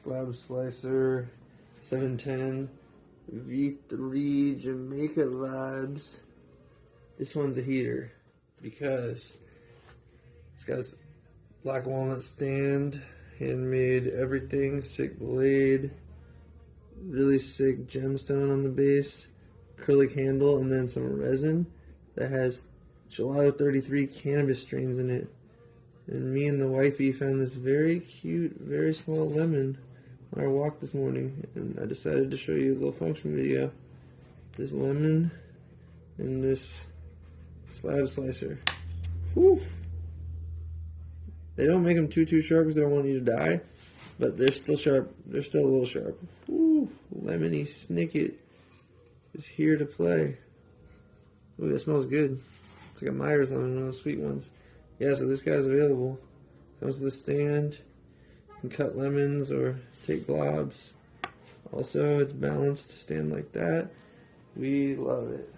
slab slicer, 710 V3 Jamaica vibes. This one's a heater because it's got its black walnut stand, handmade everything, sick blade, really sick gemstone on the base, acrylic handle, and then some resin that has Gelato 33 cannabis strains in it. And me and the wifey found this very cute, very small lemon on our walk this morning, and I decided to show you a little function video. This lemon and this slab slicer. Whew. They don't make them too sharp because they don't want you to die, but they're still sharp. They're still a little sharp. Whew. Lemony Snicket is here to play. Ooh, that smells good. It's like a Myers lemon, one of those sweet ones. Yeah, so this guy's available. Comes with a stand. You can cut lemons or take globs. Also, it's balanced to stand like that. We love it.